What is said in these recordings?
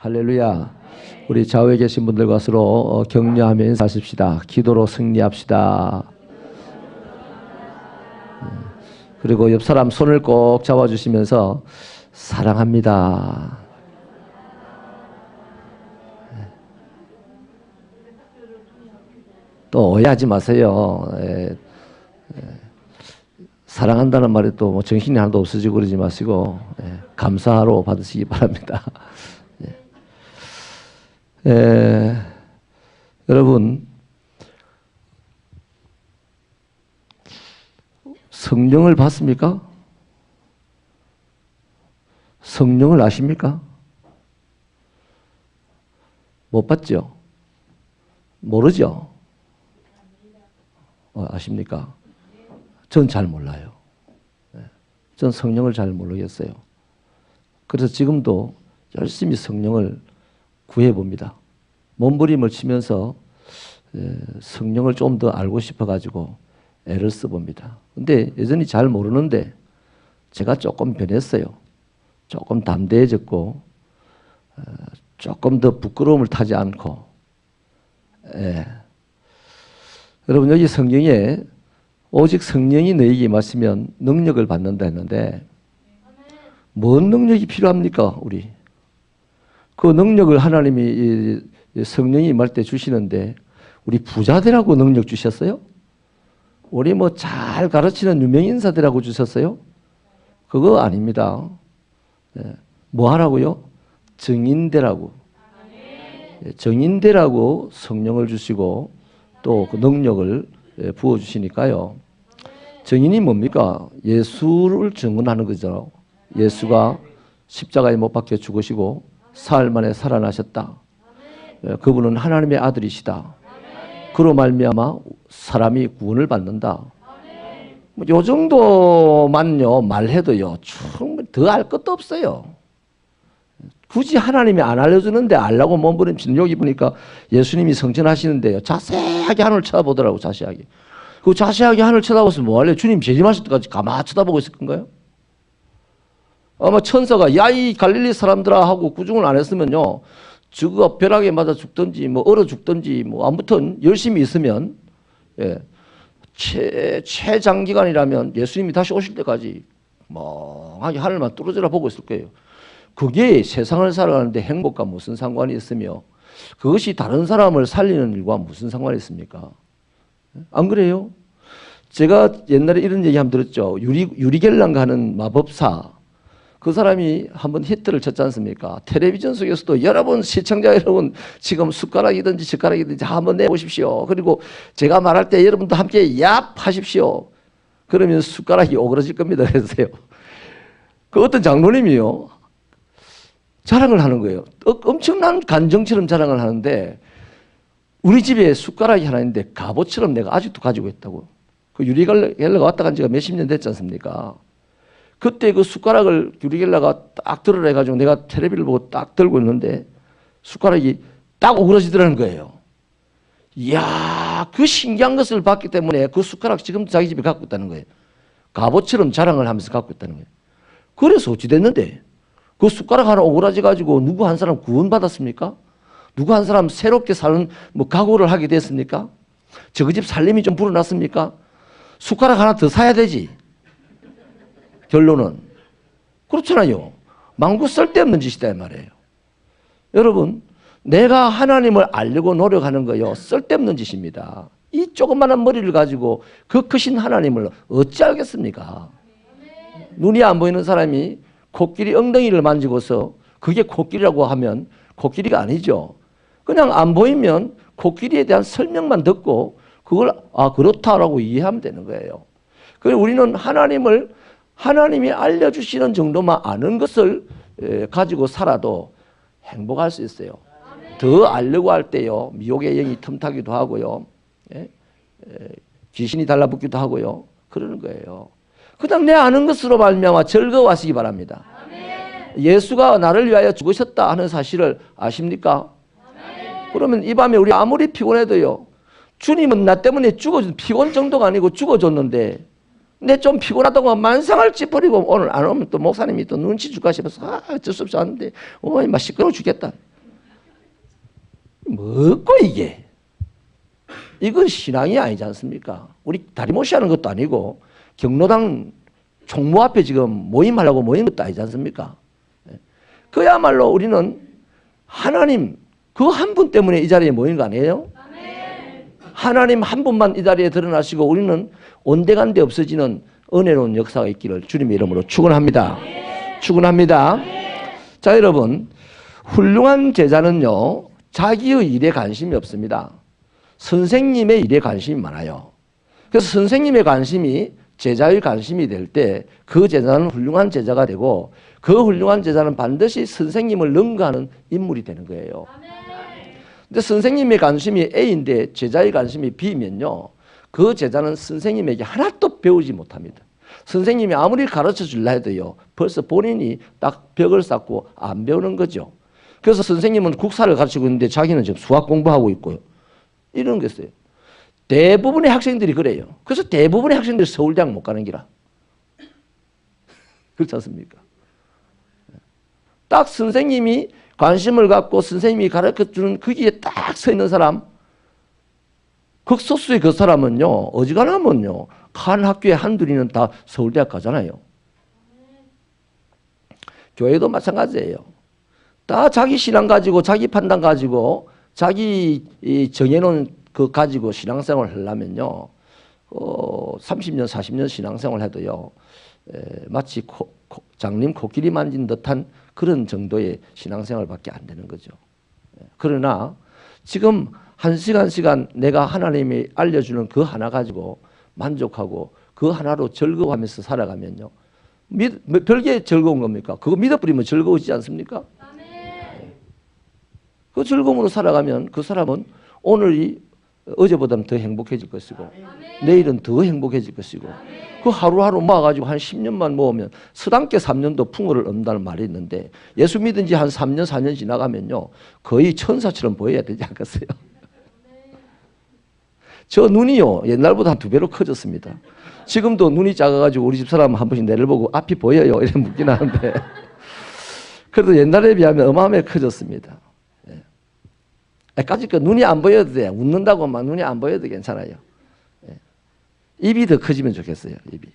할렐루야. 우리 좌우에 계신 분들과 서로 격려하며 인사하십시다. 기도로 승리합시다. 그리고 옆 사람 손을 꼭 잡아주시면서 사랑합니다. 또 오해하지 마세요. 사랑한다는 말이 또 뭐 정신이 하나도 없어지고 그러지 마시고 감사로 받으시기 바랍니다. 여러분, 성령을 봤습니까? 성령을 아십니까? 못 봤죠? 모르죠? 아십니까? 전 잘 몰라요. 전 성령을 잘 모르겠어요. 그래서 지금도 열심히 성령을 구해봅니다. 몸부림을 치면서 성령을 좀 더 알고 싶어가지고 애를 써봅니다. 근데 여전히 잘 모르는데 제가 조금 변했어요. 조금 담대해졌고 조금 더 부끄러움을 타지 않고. 여러분, 여기 성경에 오직 성령이 너에게 임하시면 능력을 받는다 했는데 뭔 능력이 필요합니까? 우리 그 능력을 하나님이 성령이 임할 때 주시는데 우리 부자들하고 능력 주셨어요? 우리 뭐 잘 가르치는 유명 인사들하고 주셨어요? 그거 아닙니다. 뭐 하라고요? 정인되라고. 정인되라고 성령을 주시고 또 그 능력을 부어주시니까요. 정인이 뭡니까? 예수를 증언하는 거죠. 예수가 십자가에 못 박혀 죽으시고 사흘 만에 살아나셨다. 그분은 하나님의 아들이시다. 그로 말미암아 사람이 구원을 받는다. 요 정도만요 말해도요 충분히 더 알 것도 없어요. 굳이 하나님이 안 알려주는데 알라고 몸부림치는. 여기 보니까 예수님이 성전하시는데요 자세하게 하늘을 쳐다보더라고. 자세하게. 그 자세하게 하늘 쳐다보면서 뭐 할래요? 주님 재림하실 때까지 가만히 쳐다보고 있을 건가요? 아마 천사가 야 이 갈릴리 사람들아 하고 구중을 안 했으면요 저거 벼락에 맞아 죽든지 뭐 얼어 죽든지 뭐 아무튼 열심히 있으면 최장기간이라면 예수님이 다시 오실 때까지 멍하게 하늘만 뚫어져라 보고 있을 거예요. 그게 세상을 살아가는데 행복과 무슨 상관이 있으며 그것이 다른 사람을 살리는 일과 무슨 상관이 있습니까? 안 그래요? 제가 옛날에 이런 얘기 한번 들었죠. 유리겔란가 하는 마법사, 그 사람이 한번 히트를 쳤지 않습니까? 텔레비전 속에서도 여러분, 시청자 여러분, 지금 숟가락이든지 젓가락이든지 한번 내보십시오. 그리고 제가 말할 때 여러분도 함께 얍 하십시오. 그러면 숟가락이 오그라질 겁니다. 그랬어요. 그 어떤 장로님이요 자랑을 하는 거예요. 엄청난 간정처럼 자랑을 하는데 우리 집에 숟가락이 하나 있는데 갑옷처럼 내가 아직도 가지고 있다고. 그 유리겔라가 왔다 간 지가 몇십 년 됐지 않습니까? 그때 그 숟가락을 유리겔라가 딱 들으라 해가지고 내가 텔레비를 보고 딱 들고 있는데 숟가락이 딱 오그라지더라는 거예요. 이야, 그 신기한 것을 봤기 때문에 그 숟가락 지금도 자기 집에 갖고 있다는 거예요. 갑옷처럼 자랑을 하면서 갖고 있다는 거예요. 그래서 어찌 됐는데 그 숟가락 하나 오그라져가지고 누구 한 사람 구원받았습니까? 누구 한 사람 새롭게 사는 뭐 각오를 하게 됐습니까? 저그 집 살림이 좀 불어났습니까? 숟가락 하나 더 사야 되지. 결론은 그렇잖아요. 망구 쓸데없는 짓이다 이 말이에요. 여러분, 내가 하나님을 알려고 노력하는 거요 쓸데없는 짓입니다. 이 조그마한 머리를 가지고 그 크신 하나님을 어찌 알겠습니까? 눈이 안 보이는 사람이 코끼리 엉덩이를 만지고서 그게 코끼리라고 하면 코끼리가 아니죠. 그냥 안 보이면 코끼리에 대한 설명만 듣고 그걸 그렇다라고 이해하면 되는 거예요. 그래서 우리는 하나님이 알려주시는 정도만 아는 것을 가지고 살아도 행복할 수 있어요. 더 알려고 할 때요 미혹의 영이 틈타기도 하고요 귀신이 달라붙기도 하고요 그러는 거예요. 그냥 내 아는 것으로 말미암아 즐거워하시기 바랍니다. 예수가 나를 위하여 죽으셨다 하는 사실을 아십니까? 그러면 이 밤에 우리 아무리 피곤해도요 주님은 나 때문에 피곤 정도가 아니고 죽어줬는데 내 좀 피곤하다고 만상을 찌푸리고 오늘 안 오면 또 목사님이 또 눈치 줄까 싶어서 어쩔 수 없이 왔는데 막 시끄러워 죽겠다. 뭐고 이게? 이건 신앙이 아니지 않습니까? 우리 다리모시 하는 것도 아니고 경로당 총무 앞에 지금 모임하려고 모인 것도 아니지 않습니까? 그야말로 우리는 하나님 그 한 분 때문에 이 자리에 모인 거 아니에요? 하나님 한 분만 이 자리에 드러나시고 우리는 온데간데 없어지는 은혜로운 역사가 있기를 주님의 이름으로 축원합니다. 축원합니다. 자, 여러분, 훌륭한 제자는요 자기의 일에 관심이 없습니다. 선생님의 일에 관심이 많아요. 그래서 선생님의 관심이 제자의 관심이 될 때 그 제자는 훌륭한 제자가 되고 그 훌륭한 제자는 반드시 선생님을 능가하는 인물이 되는 거예요. 근데 선생님의 관심이 A인데 제자의 관심이 B면요 그 제자는 선생님에게 하나도 배우지 못합니다. 선생님이 아무리 가르쳐 줄라 해도요 벌써 본인이 딱 벽을 쌓고 안 배우는 거죠. 그래서 선생님은 국사를 가르치고 있는데 자기는 지금 수학 공부하고 있고요. 이런 게 있어요. 대부분의 학생들이 그래요. 그래서 대부분의 학생들이 서울대학 못 가는 기라. 그렇지 않습니까? 딱 선생님이 관심을 갖고 선생님이 가르쳐주는 거기에 딱 서 있는 사람, 극소수의 그 사람은요 어지간하면요 한 학교에 한둘이는 다 서울대학 가잖아요. 교회도 마찬가지예요. 다 자기 신앙 가지고 자기 판단 가지고 자기 정해놓은 그 가지고 신앙생활을 하려면요 30년 40년 신앙생활을 해도요 마치 장님 코끼리 만진 듯한 그런 정도의 신앙생활밖에 안 되는 거죠. 그러나 지금 한 시간 내가 하나님이 알려주는 그 하나 가지고 만족하고 그 하나로 즐거워하면서 살아가면요 별게 즐거운 겁니까? 그거 믿어버리면 즐거워지지 않습니까? 그 즐거움으로 살아가면 그 사람은 오늘이 어제보다는 더 행복해질 것이고 내일은 더 행복해질 것이고 그 하루하루 모아가지고 한 10년만 모으면 서당께 3년도 풍어를 얻는다는 말이 있는데 예수 믿은 지 한 3년 4년 지나가면요 거의 천사처럼 보여야 되지 않겠어요? 저 눈이요 옛날보다 한 2배로 커졌습니다. 지금도 눈이 작아가지고 우리 집사람 한 번씩 내려보고 앞이 보여요 이렇게 묻긴 하는데 그래도 옛날에 비하면 어마어마하게 커졌습니다. 까짓 거 눈이 안 보여도 돼. 웃는다고 막 눈이 안 보여도 괜찮아요. 입이 더 커지면 좋겠어요. 입이.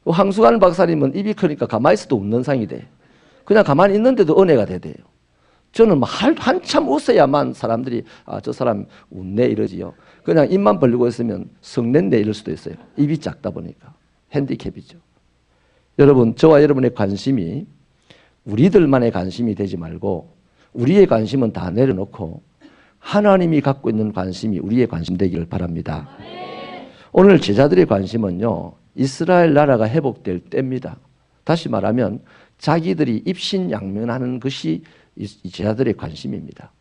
황수관 박사님은 입이 크니까 가만히 있어도 웃는 상이 돼. 그냥 가만히 있는데도 은혜가 되대요. 저는 한참 웃어야만 사람들이 저 사람 웃네 이러지요. 그냥 입만 벌리고 있으면 성낸네 이럴 수도 있어요. 입이 작다 보니까. 핸디캡이죠. 여러분 저와 여러분의 관심이 우리들만의 관심이 되지 말고 우리의 관심은 다 내려놓고 하나님이 갖고 있는 관심이 우리의 관심 되기를 바랍니다. 오늘 제자들의 관심은요 이스라엘 나라가 회복될 때입니다. 다시 말하면 자기들이 입신양면하는 것이 이 제자들의 관심입니다.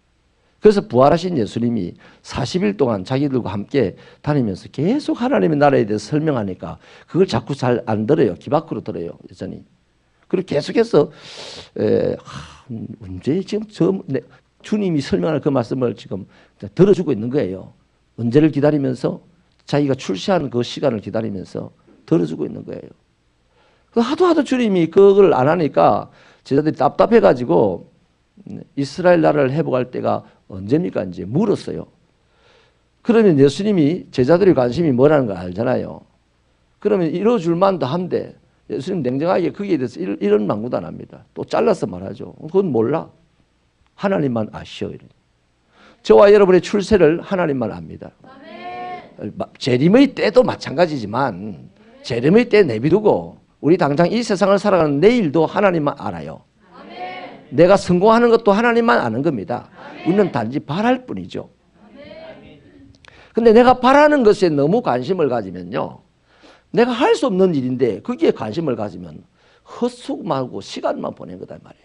그래서 부활하신 예수님이 40일 동안 자기들과 함께 다니면서 계속 하나님의 나라에 대해서 설명하니까 그걸 자꾸 잘 안 들어요. 귀 밖으로 들어요. 여전히. 그리고 계속해서 언제 지금 주님이 설명하는 그 말씀을 지금 들어주고 있는 거예요. 언제를 기다리면서 자기가 출시하는 그 시간을 기다리면서 들어주고 있는 거예요. 하도 주님이 그걸 안 하니까 제자들이 답답해가지고 이스라엘 나라를 회복할 때가 언제입니까? 이제 물었어요. 그러면 예수님이 제자들의 관심이 뭐라는 걸 알잖아요. 그러면 이뤄줄 만도 한데 예수님 냉정하게 거기에 대해서 이런 망구도 안 합니다. 또 잘라서 말하죠. 그건 몰라. 하나님만 아시오. 저와 여러분의 출세를 하나님만 압니다. 재림의 때도 마찬가지지만 재림의 때 내비두고 우리 당장 이 세상을 살아가는 내일도 하나님만 알아요. 내가 성공하는 것도 하나님만 아는 겁니다. 우리는 단지 바랄 뿐이죠. 근데 내가 바라는 것에 너무 관심을 가지면요 내가 할 수 없는 일인데 거기에 관심을 가지면 헛수고하고 시간만 보낸 거다 말이에요.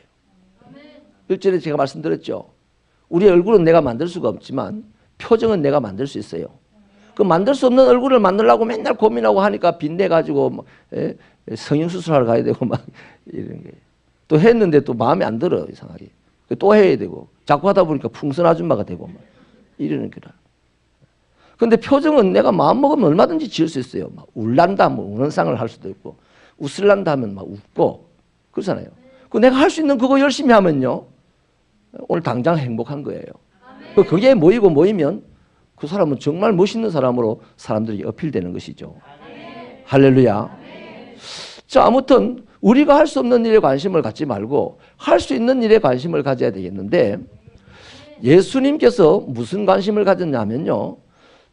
1절에 제가 말씀드렸죠. 우리의 얼굴은 내가 만들 수가 없지만 표정은 내가 만들 수 있어요. 그 만들 수 없는 얼굴을 만들려고 맨날 고민하고 하니까 빚내가지고 막 성형수술하러 가야 되고 막 이런 게. 또 했는데 또 마음에 안 들어 이상하게. 또 해야 되고 자꾸 하다 보니까 풍선 아줌마가 되고 막 이러는 거라. 근데 표정은 내가 마음먹으면 얼마든지 지을 수 있어요. 막 울란다 하면 우는 상을 할 수도 있고 웃을란다 하면 막 웃고 그러잖아요. 그 내가 할 수 있는 그거 열심히 하면요 오늘 당장 행복한 거예요. 그게 모이면 그 사람은 정말 멋있는 사람으로 사람들이 어필되는 것이죠. 할렐루야. 자, 아무튼 우리가 할 수 없는 일에 관심을 갖지 말고 할 수 있는 일에 관심을 가져야 되겠는데, 예수님께서 무슨 관심을 가졌냐면요,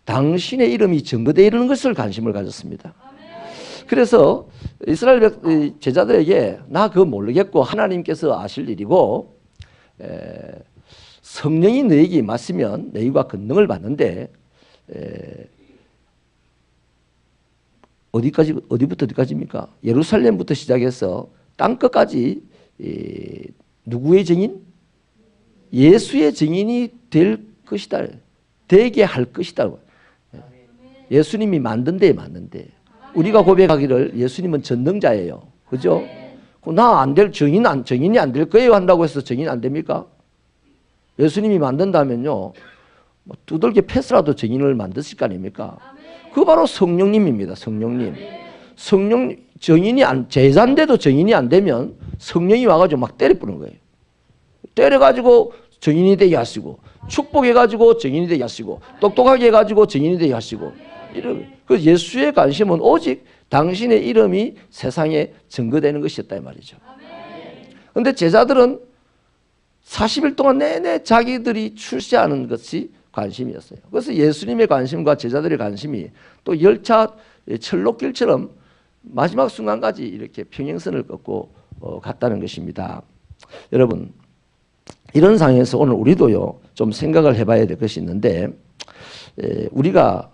당신의 이름이 증거되어 있는 것을 관심을 가졌습니다. 그래서 이스라엘 제자들에게 나 그거 모르겠고 하나님께서 아실 일이고, 성령이 너에게 임하시면 너희가 권능을 받는데, 어디부터 어디까지입니까? 예루살렘부터 시작해서 땅끝까지 누구의 증인? 예수의 증인이 될 것이다. 되게 할 것이다. 예수님이 만든 데에 맞는데, 우리가 고백하기를 예수님은 전능자예요. 그죠? 나 안 될 증인이 안 될 거예요 한다고 해서 증인 안 됩니까? 예수님이 만든다면요, 두들겨 패스라도 증인을 만드실 거 아닙니까? 그 바로 성령님입니다. 성령님. 제자인데도 증인이 안 되면 성령이 와가지고 막 때려부는 거예요. 때려가지고 증인이 되게 하시고, 축복해가지고 증인이 되게 하시고, 똑똑하게 해가지고 증인이 되게 하시고. 그 예수의 관심은 오직 당신의 이름이 세상에 증거되는 것이었다 이 말이죠. 그런데 제자들은 40일 동안 내내 자기들이 출세하는 것이 관심이었어요. 그래서 예수님의 관심과 제자들의 관심이 또 열차 철록길처럼 마지막 순간까지 이렇게 평행선을 걷고 갔다는 것입니다. 여러분, 이런 상황에서 오늘 우리도요 좀 생각을 해봐야 될 것이 있는데, 우리가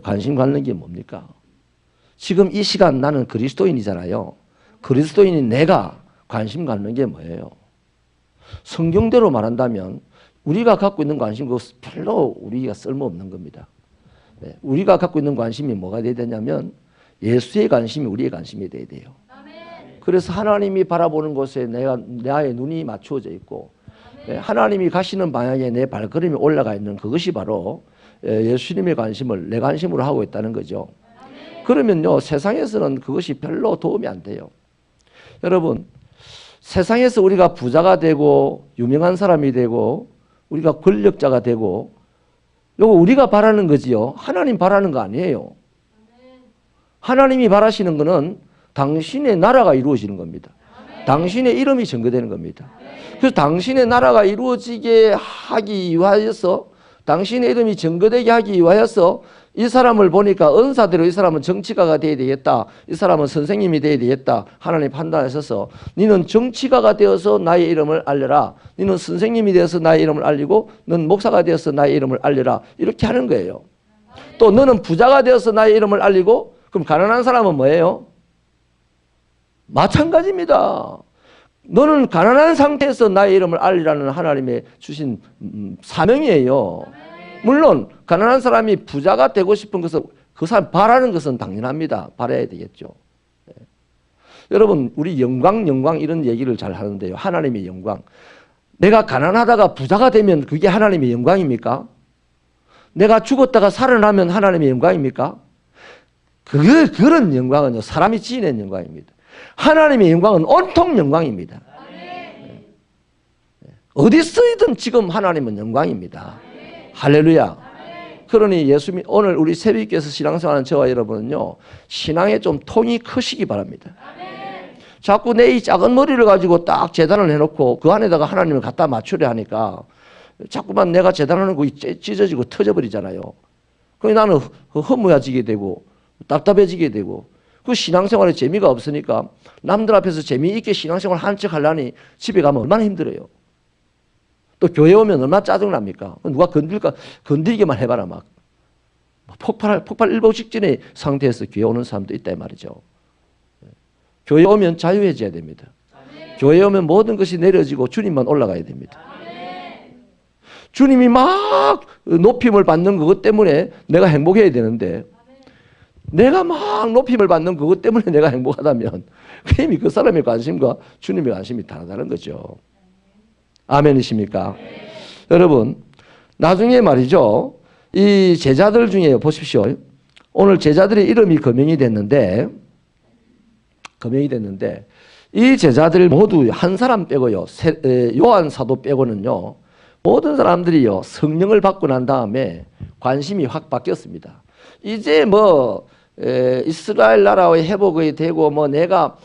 관심 갖는 게 뭡니까? 지금 이 시간 나는 그리스도인이잖아요. 그리스도인인 내가 관심 갖는 게 뭐예요? 성경대로 말한다면 우리가 갖고 있는 관심 그거 별로 우리가 쓸모없는 겁니다. 우리가 갖고 있는 관심이 뭐가 돼야 되냐면 예수의 관심이 우리의 관심이 돼야 돼요. 그래서 하나님이 바라보는 곳에 나의 눈이 맞추어져 있고, 하나님이 가시는 방향에 내 발걸음이 올라가 있는 그것이 바로 예수님의 관심을 내 관심으로 하고 있다는 거죠. 그러면요 세상에서는 그것이 별로 도움이 안 돼요. 여러분, 세상에서 우리가 부자가 되고 유명한 사람이 되고 우리가 권력자가 되고, 요거 우리가 바라는 거지요. 하나님 바라는 거 아니에요. 하나님이 바라시는 거는 당신의 나라가 이루어지는 겁니다. 당신의 이름이 증거되는 겁니다. 그래서 당신의 나라가 이루어지게 하기 위하여서, 당신의 이름이 증거되게 하기 위하여서 이 사람을 보니까 은사대로 이 사람은 정치가가 되어야 되겠다, 이 사람은 선생님이 되어야 되겠다 하나님 판단하셔서 너는 정치가가 되어서 나의 이름을 알려라, 너는 선생님이 되어서 나의 이름을 알리고 너는 목사가 되어서 나의 이름을 알려라, 이렇게 하는 거예요. 또 너는 부자가 되어서 나의 이름을 알리고, 그럼 가난한 사람은 뭐예요? 마찬가지입니다. 너는 가난한 상태에서 나의 이름을 알리라는 하나님의 주신 사명이에요. 물론 가난한 사람이 부자가 되고 싶은 것은 그 사람 바라는 것은 당연합니다. 바라야 되겠죠. 여러분, 우리 영광 이런 얘기를 잘 하는데요. 하나님의 영광. 내가 가난하다가 부자가 되면 그게 하나님의 영광입니까? 내가 죽었다가 살아나면 하나님의 영광입니까? 그런 영광은요, 사람이 지어낸 영광입니다. 하나님의 영광은 온통 영광입니다. 어디 쓰이든 지금 하나님은 영광입니다. 할렐루야. 그러니 예수님, 오늘 우리 새벽교회에서 신앙생활하는 저와 여러분은요, 신앙에 좀 통이 크시기 바랍니다. 자꾸 내 이 작은 머리를 가지고 딱 재단을 해놓고 그 안에다가 하나님을 갖다 맞추려 하니까 자꾸만 내가 재단하는 거 찢어지고 터져버리잖아요. 그러니 나는 허무해지게 되고 답답해지게 되고, 그 신앙생활에 재미가 없으니까 남들 앞에서 재미있게 신앙생활 하는 척 하려니 집에 가면 얼마나 힘들어요. 또 교회 오면 얼마나 짜증납니까? 누가 건들기만 해봐라 막 폭발 일보 직전의 상태에서 교회 오는 사람도 있다 이 말이죠. 교회 오면 자유해져야 됩니다. 교회 오면 모든 것이 내려지고 주님만 올라가야 됩니다. 주님이 막 높임을 받는 그것 때문에 내가 행복해야 되는데, 내가 막 높임을 받는 그것 때문에 내가 행복하다면 이미 그 사람의 관심과 주님의 관심이 다르다는 거죠. 아멘이십니까? 여러분, 나중에 말이죠, 이 제자들 중에 보십시오. 오늘 제자들의 이름이 거명이 됐는데 이 제자들 모두 한 사람 빼고요, 요한 사도 빼고는요, 모든 사람들이요 성령을 받고 난 다음에 관심이 확 바뀌었습니다. 이제 뭐 이스라엘 나라의 회복이 되고 뭐 내가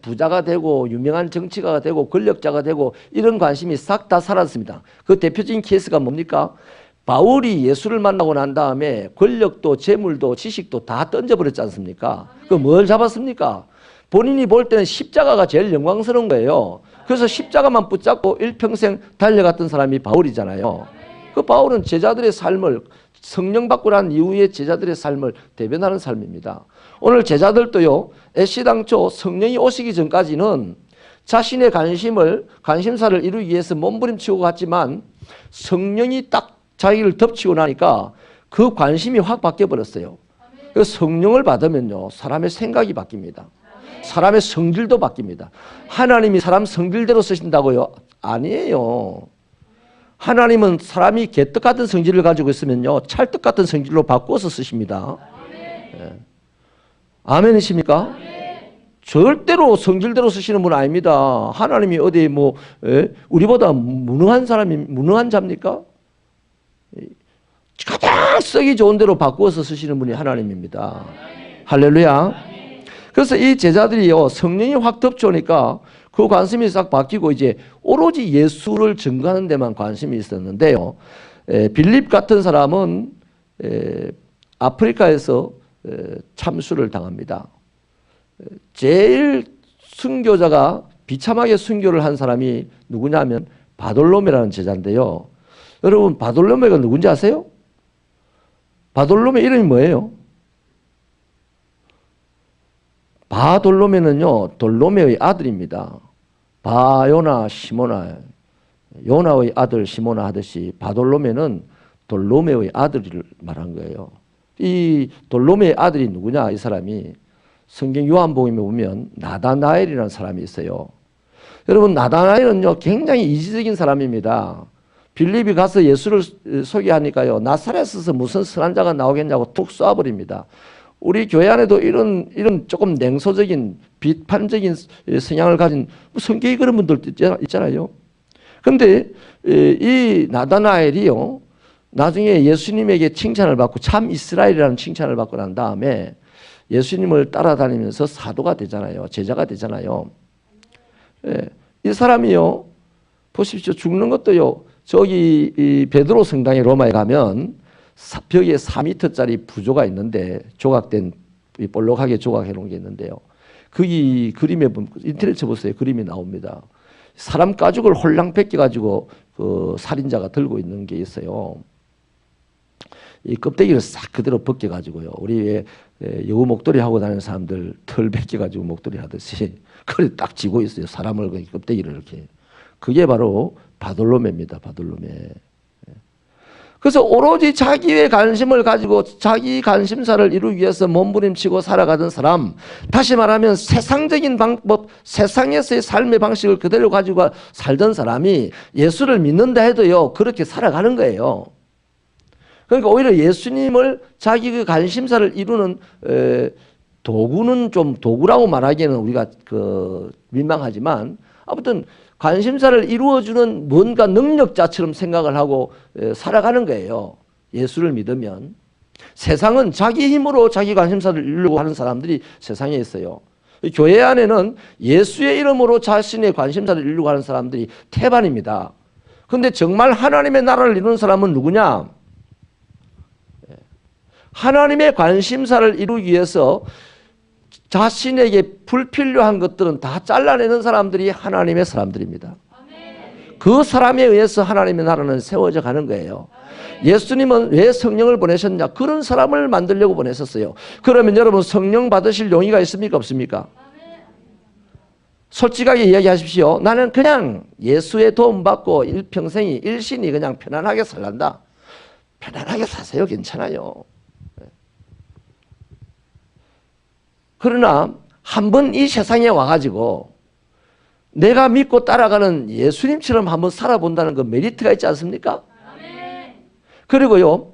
부자가 되고 유명한 정치가가 되고 권력자가 되고 이런 관심이 싹 다 사라졌습니다. 그 대표적인 케이스가 뭡니까? 바울이 예수를 만나고 난 다음에 권력도 재물도 지식도 다 던져버렸지 않습니까? 그 뭘 잡았습니까? 본인이 볼 때는 십자가가 제일 영광스러운 거예요. 그래서 십자가만 붙잡고 일평생 달려갔던 사람이 바울이잖아요. 그 바울은 제자들의 삶을, 성령 받고 난 이후에 제자들의 삶을 대변하는 삶입니다. 오늘 제자들도요, 애시당초 성령이 오시기 전까지는 자신의 관심사를 이루기 위해서 몸부림치고 갔지만 성령이 딱 자기를 덮치고 나니까 그 관심이 확 바뀌어버렸어요. 그 성령을 받으면요, 사람의 생각이 바뀝니다. 사람의 성질도 바뀝니다. 하나님이 사람 성질대로 쓰신다고요? 아니에요. 하나님은 사람이 개떡 같은 성질을 가지고 있으면요, 찰떡 같은 성질로 바꿔서 쓰십니다. 예. 아멘이십니까? 절대로 성질대로 쓰시는 분 아닙니다. 하나님이 어디 뭐 우리보다 무능한 사람이 무능한 자입니까? 가장 쓰기 좋은 대로 바꾸어서 쓰시는 분이 하나님입니다. 할렐루야. 그래서 이 제자들이요, 성령이 확 덮쳐오니까 그 관심이 싹 바뀌고 이제 오로지 예수를 증거하는 데만 관심이 있었는데요. 빌립 같은 사람은 아프리카에서 참수를 당합니다. 제일 순교자가 비참하게 순교를 한 사람이 누구냐면 바돌로메라는 제자인데요. 여러분, 바돌로메가 누군지 아세요? 바돌로메 이름이 뭐예요? 바돌로메는요, 돌로메의 아들입니다. 바요나 시모나, 요나의 아들 시모나 하듯이 바돌로메는 돌로메의 아들을 말한 거예요. 이 돌로메의 아들이 누구냐? 이 사람이 성경 요한복음에 보면 나다나엘이라는 사람이 있어요. 여러분, 나다나엘은요, 굉장히 이지적인 사람입니다. 빌립이 가서 예수를 소개하니까요, 나사렛에서 무슨 선한 자가 나오겠냐고 툭 쏴버립니다. 우리 교회 안에도 이런 조금 냉소적인 비판적인 성향을 가진 성격이 그런 분들도 있잖아요. 그런데 이 나다나엘이요, 나중에 예수님에게 칭찬을 받고 참 이스라엘이라는 칭찬을 받고 난 다음에 예수님을 따라다니면서 사도가 되잖아요. 제자가 되잖아요. 예, 이 사람이요, 보십시오. 죽는 것도요, 저기 이 베드로 성당에 로마에 가면 벽에 4m짜리 부조가 있는데, 조각된, 볼록하게 조각해 놓은 게 있는데요. 거기 그림에 보면, 인터넷 쳐보세요. 그림이 나옵니다. 사람 가죽을 홀랑 벗겨가지고 그 살인자가 들고 있는 게 있어요. 이 껍데기를 싹 그대로 벗겨가지고요. 우리 여우 목도리 하고 다니는 사람들 털 벗겨가지고 목도리 하듯이 그래 딱 쥐고 있어요. 사람을 껍데기를 이렇게. 그게 바로 바돌로메입니다. 바돌로메. 그래서 오로지 자기의 관심을 가지고 자기 관심사를 이루기 위해서 몸부림치고 살아가던 사람, 다시 말하면 세상적인 방법, 세상에서의 삶의 방식을 그대로 가지고 살던 사람이 예수를 믿는다 해도요, 그렇게 살아가는 거예요. 그러니까 오히려 예수님을 자기 그 관심사를 이루는 도구는 좀 도구라고 말하기에는 우리가 민망하지만, 아무튼 관심사를 이루어주는 뭔가 능력자처럼 생각을 하고 살아가는 거예요. 예수를 믿으면. 세상은 자기 힘으로 자기 관심사를 이루려고 하는 사람들이 세상에 있어요. 교회 안에는 예수의 이름으로 자신의 관심사를 이루려고 하는 사람들이 태반입니다. 그런데 정말 하나님의 나라를 이루는 사람은 누구냐? 하나님의 관심사를 이루기 위해서 자신에게 불필요한 것들은 다 잘라내는 사람들이 하나님의 사람들입니다. 그 사람에 의해서 하나님의 나라는 세워져 가는 거예요. 예수님은 왜 성령을 보내셨냐? 그런 사람을 만들려고 보내셨어요. 그러면 여러분, 성령 받으실 용의가 있습니까? 없습니까? 솔직하게 이야기하십시오. 나는 그냥 예수의 도움 받고 일평생이 일신이 그냥 편안하게 살란다. 편안하게 사세요. 괜찮아요. 그러나 한번 이 세상에 와가지고 내가 믿고 따라가는 예수님처럼 한번 살아본다는 그 메리트가 있지 않습니까? 그리고요,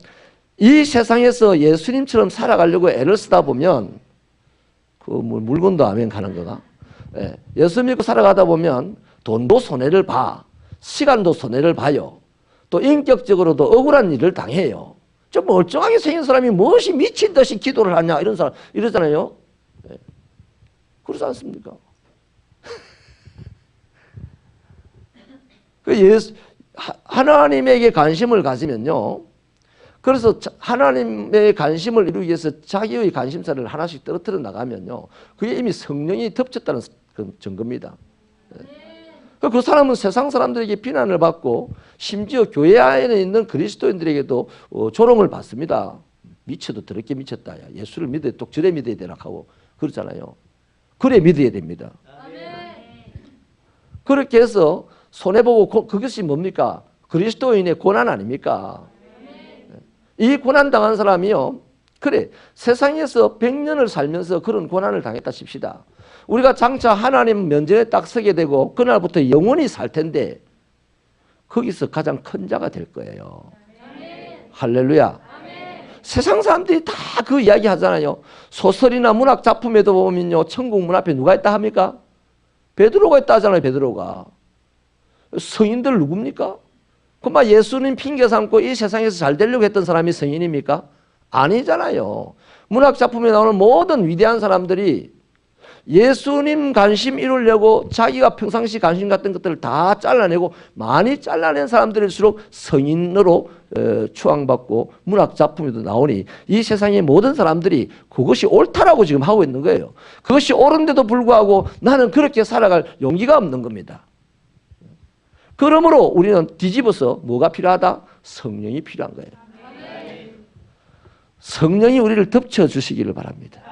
이 세상에서 예수님처럼 살아가려고 애를 쓰다 보면 그 물건도 아멘 가는 거가 예, 예수 믿고 살아가다 보면 돈도 손해를 봐. 시간도 손해를 봐요. 또 인격적으로도 억울한 일을 당해요. 좀 멀쩡하게 생긴 사람이 무엇이 미친 듯이 기도를 하냐 이런 사람 이러잖아요. 예. 그렇지 않습니까? 하나님에게 관심을 가지면요. 그래서 하나님의 관심을 이루기 위해서 자기의 관심사를 하나씩 떨어뜨려 나가면요. 그게 이미 성령이 덮쳤다는 증거입니다. 그 사람은 세상 사람들에게 비난을 받고 심지어 교회 안에 있는 그리스도인들에게도 조롱을 받습니다. 미쳐도 더럽게 미쳤다. 야, 예수를 믿어야 또 저래 믿어야 되나 하고 그러잖아요. 그래 믿어야 됩니다. 그렇게 해서 손해보고 그것이 뭡니까? 그리스도인의 고난 아닙니까? 이 고난 당한 사람이요. 그래 세상에서 100년을 살면서 그런 고난을 당했다 칩시다. 우리가 장차 하나님 면전에 딱 서게 되고 그날부터 영원히 살 텐데 거기서 가장 큰 자가 될 거예요. 할렐루야. 세상 사람들이 다 그 이야기 하잖아요. 소설이나 문학 작품에도 보면요. 천국 문 앞에 누가 있다 합니까? 베드로가 있다 하잖아요. 베드로가. 성인들 누굽니까? 그만 예수님 핑계 삼고 이 세상에서 잘 되려고 했던 사람이 성인입니까? 아니잖아요. 문학 작품에 나오는 모든 위대한 사람들이 예수님 관심 이루려고 자기가 평상시 관심 같은 것들을 다 잘라내고 많이 잘라낸 사람들일수록 성인으로 추앙받고 문학 작품에도 나오니 이 세상의 모든 사람들이 그것이 옳다라고 지금 하고 있는 거예요. 그것이 옳은데도 불구하고 나는 그렇게 살아갈 용기가 없는 겁니다. 그러므로 우리는 뒤집어서 뭐가 필요하다? 성령이 필요한 거예요. 성령이 우리를 덮쳐주시기를 바랍니다.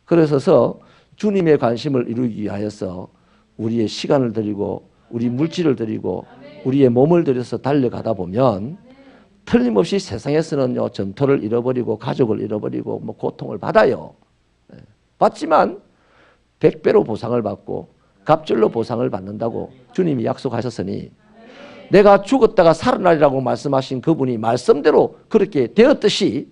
그래서 주님의 관심을 이루기 위하여서 우리의 시간을 드리고 우리 물질을 드리고 우리의 몸을 들여서 달려가다 보면 틀림없이 세상에서는요 전토를 잃어버리고 가족을 잃어버리고 뭐 고통을 받아요. 받지만 100배로 보상을 받고 갑절로 보상을 받는다고 주님이 약속하셨으니 내가 죽었다가 살아나리라고 말씀하신 그분이 말씀대로 그렇게 되었듯이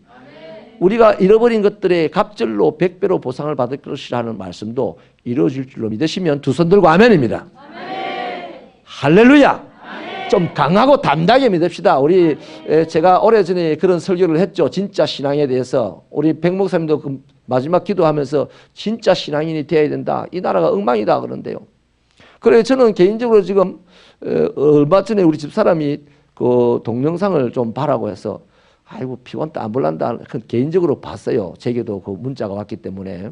우리가 잃어버린 것들의 갑절로 100배로 보상을 받을 것이라는 말씀도 이루어질 줄로 믿으시면 두 손 들고 아멘입니다. 아멘. 할렐루야. 아멘. 좀 강하고 담대하게 믿읍시다. 제가 오래전에 그런 설교를 했죠. 진짜 신앙에 대해서. 우리 백 목사님도 그 마지막 기도하면서 진짜 신앙인이 되어야 된다. 이 나라가 엉망이다 그런데요. 그래 저는 개인적으로 지금 얼마 전에 우리 집사람이 그 동영상을 좀 봐라고 해서 아이고 피곤다 안 볼란다 개인적으로 봤어요. 제게도 그 문자가 왔기 때문에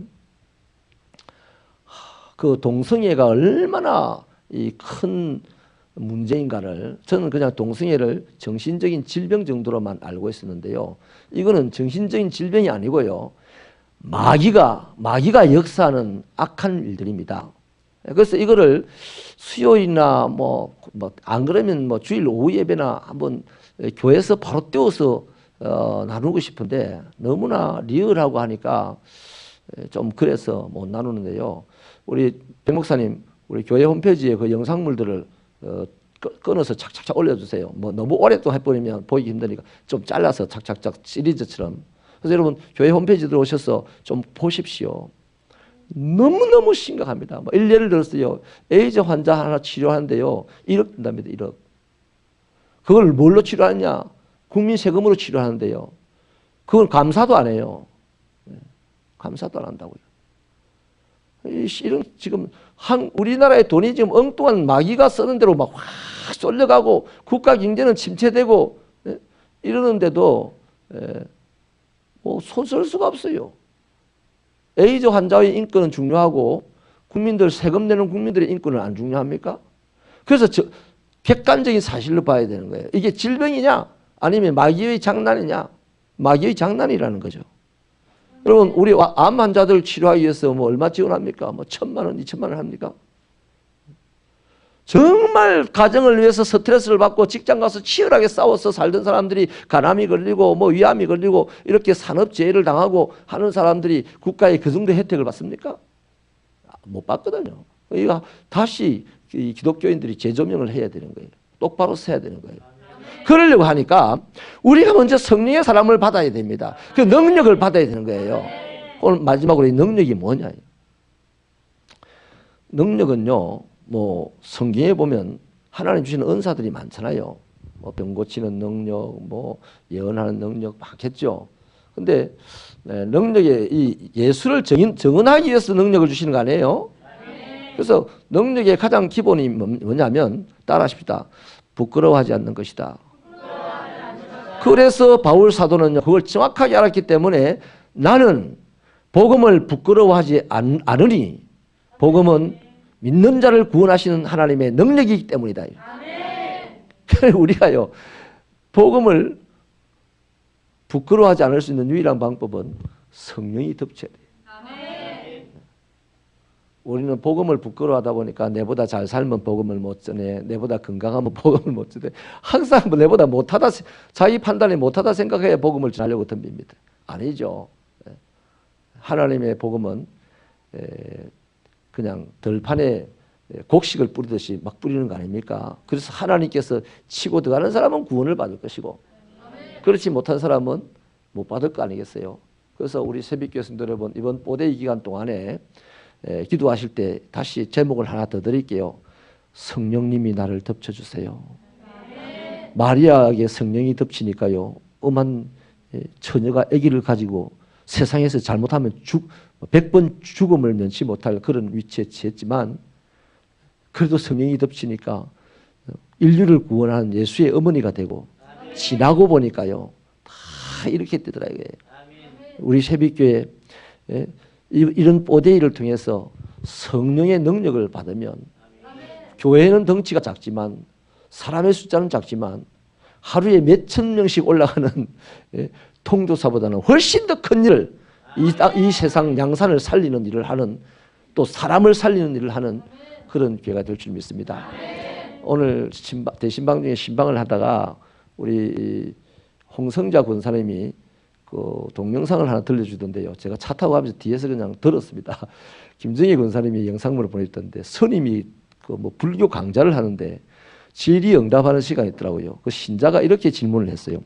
그 동성애가 얼마나 이 큰 문제인가를 저는 그냥 동성애를 정신적인 질병 정도로만 알고 있었는데요. 이거는 정신적인 질병이 아니고요. 마귀가 역사하는 악한 일들입니다. 그래서 이거를 수요일이나 안 그러면 주일 오후 예배나 한번 교회에서 바로 떼어서 나누고 싶은데 너무나 리얼하고 하니까 좀 그래서 못 나누는데요. 우리 백 목사님 우리 교회 홈페이지에 그 영상물들을 끊어서 착착착 올려주세요. 너무 오랫동안 해버리면 보기 힘드니까 좀 잘라서 착착착 시리즈처럼. 그래서 여러분 교회 홈페이지 들어오셔서 좀 보십시오. 너무너무 심각합니다. 예를 들었어요. 에이즈 환자 하나 치료하는데요. 1억 든답니다. 1억. 그걸 뭘로 치료하느냐? 국민 세금으로 치료하는데요. 그건 감사도 안 해요. 감사도 안 한다고요. 이런 지금 우리나라의 돈이 지금 엉뚱한 마귀가 쓰는 대로 막 확 쏠려가고 국가 경제는 침체되고 이러는데도 손 쓸 수가 없어요. 에이즈 환자의 인권은 중요하고 국민들 세금 내는 국민들의 인권은 안 중요합니까? 그래서 객관적인 사실로 봐야 되는 거예요. 이게 질병이냐 아니면 마귀의 장난이냐? 마귀의 장난이라는 거죠. 여러분 우리 암 환자들 치료하기 위해서 얼마 지원합니까? 1,000만 원, 2,000만 원 합니까? 정말 가정을 위해서 스트레스를 받고 직장 가서 치열하게 싸워서 살던 사람들이 간암이 걸리고 위암이 걸리고 이렇게 산업재해를 당하고 하는 사람들이 국가의 그 정도 혜택을 받습니까? 못 받거든요. 이거 다시 기독교인들이 재조명을 해야 되는 거예요. 똑바로 서야 되는 거예요. 그러려고 하니까 우리가 먼저 성령의 사람을 받아야 됩니다. 그 능력을 받아야 되는 거예요. 오늘 마지막으로 이 능력이 뭐냐? 능력은요, 뭐 성경에 보면 하나님 주시는 은사들이 많잖아요. 뭐 병 고치는 능력, 뭐 예언하는 능력 많겠죠. 근데 능력에 이 예수를 정언하기 위해서 능력을 주시는 거 아니에요? 그래서 능력의 가장 기본이 뭐냐면 따라하십시다. 부끄러워하지 않는 것이다. 그래서 바울 사도는 그걸 정확하게 알았기 때문에 나는 복음을 부끄러워하지 않으니 복음은 믿는 자를 구원하시는 하나님의 능력이기 때문이다. 그래서 우리가요, 복음을 부끄러워하지 않을 수 있는 유일한 방법은 성령이 덮쳐야 돼요. 우리는 복음을 부끄러워하다 보니까 내보다 잘 살면 복음을 못 전해, 내보다 건강하면 복음을 못 전해. 항상 내보다 못하다, 자기 판단이 못하다 생각해야 복음을 전하려고 덤빕니다. 아니죠. 하나님의 복음은 그냥 들판에 곡식을 뿌리듯이 막 뿌리는 거 아닙니까? 그래서 하나님께서 치고 들어가는 사람은 구원을 받을 것이고 그렇지 못한 사람은 못 받을 거 아니겠어요? 그래서 우리 새벽교회생들 여러분, 이번 뽀데이 기간 동안에 기도하실 때 다시 제목을 하나 더 드릴게요. 성령님이 나를 덮쳐주세요. 마리아에게 성령이 덮치니까요, 엄한 처녀가 아기를 가지고 세상에서 잘못하면 100번 죽음을 면치 못할 그런 위치에 처했지만 그래도 성령이 덮치니까 인류를 구원하는 예수의 어머니가 되고 지나고 보니까요 다 이렇게 되더라고요. 우리 새벽교회 이런 뽀데이를 통해서 성령의 능력을 받으면 교회는 덩치가 작지만 사람의 숫자는 작지만 하루에 몇천 명씩 올라가는 통도사보다는 훨씬 더 큰 일을 이 세상 양산을 살리는 일을 하는, 또 사람을 살리는 일을 하는 그런 교회가 될 줄 믿습니다. 오늘 대신방 중에 신방을 하다가 우리 홍성자 권사님이 그 동영상을 하나 들려주던데요. 제가 차 타고 가면서 뒤에서 그냥 들었습니다. 김정희 권사님이 영상물을 보냈던데 스님이 그 뭐 불교 강좌를 하는데 질의응답하는 시간이 있더라고요. 그 신자가 이렇게 질문을 했어요.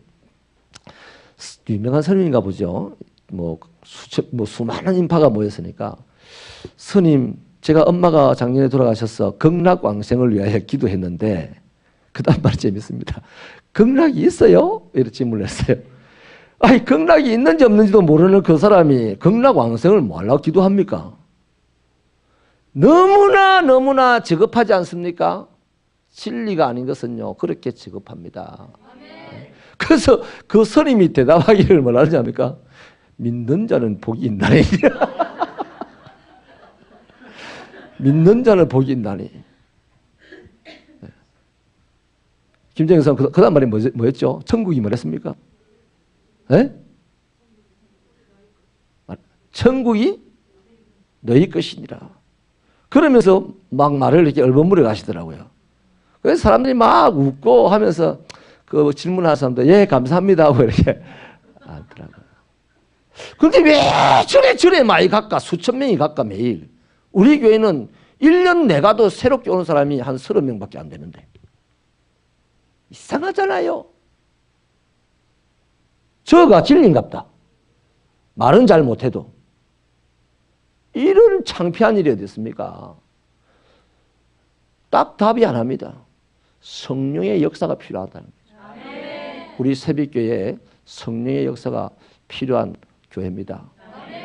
유명한 스님인가 보죠. 수많은 인파가 모였으니까 스님, 제가 엄마가 작년에 돌아가셔서 극락왕생을 위하여 기도했는데 그 다음 말이 재밌습니다. 극락이 있어요? 이렇게 질문을 했어요. 아니, 극락이 있는지 없는지도 모르는 그 사람이 극락왕생을 뭐 하려고 기도합니까? 너무나 저급하지 않습니까? 진리가 아닌 것은요, 그렇게 저급합니다. 그래서 그 스님이 대답하기를 뭐라 하지 않습니까? 믿는 자는 복이 있나니. 믿는 자는 복이 있나니. 김정일 선생 그 다음 말이 뭐였죠? 천국이 뭐랬습니까? 네? 천국이 너희 것이니라. 그러면서 막 말을 이렇게 얼버무려 가시더라고요. 그래서 사람들이 막 웃고 하면서 그 질문하는 사람도 예 감사합니다 하고 이렇게 하더라고요. 그런데 왜 저래 많이 갈까? 수천 명이 갈까 매일. 우리 교회는 1년 내가도 새롭게 오는 사람이 한 30명밖에 안 되는데 이상하잖아요. 저가 진리인갑다. 말은 잘 못해도. 이런 창피한 일이 어디 있습니까? 딱 답이 하나입니다. 성령의 역사가 필요하다는 거죠. 우리 새벽교회에 성령의 역사가 필요한 교회입니다.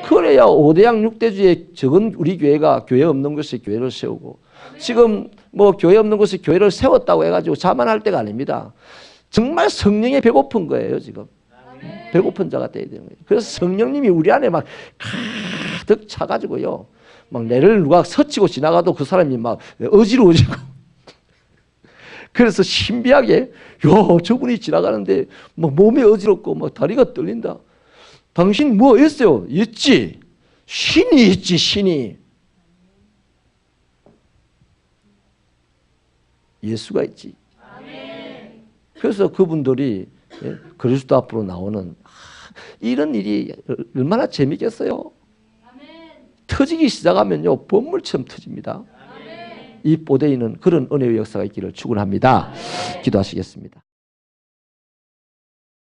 그래야 5대양 6대주의 적은 우리 교회가 교회 없는 곳에 교회를 세우고, 지금 뭐 교회 없는 곳에 교회를 세웠다고 해가지고 자만할 때가 아닙니다. 정말 성령에 배고픈 거예요, 지금. 배고픈 자가 돼야 되는 거예요. 그래서 성령님이 우리 안에 막 가득 차가지고요, 막 내를 누가 스치고 지나가도 그 사람이 막 어지러워지고. 그래서 신비하게, 저분이 지나가는데 막 몸이 어지럽고 막 다리가 떨린다. 당신 뭐 했어요? 있지. 신이 있지, 신이. 예수가 있지. 그래서 그분들이 그리스도 앞으로 나오는 이런 일이 얼마나 재밌겠어요? 터지기 시작하면요, 번물처럼 터집니다. 이 뽀데이는 그런 은혜의 역사가 있기를 축원합니다. 기도하시겠습니다.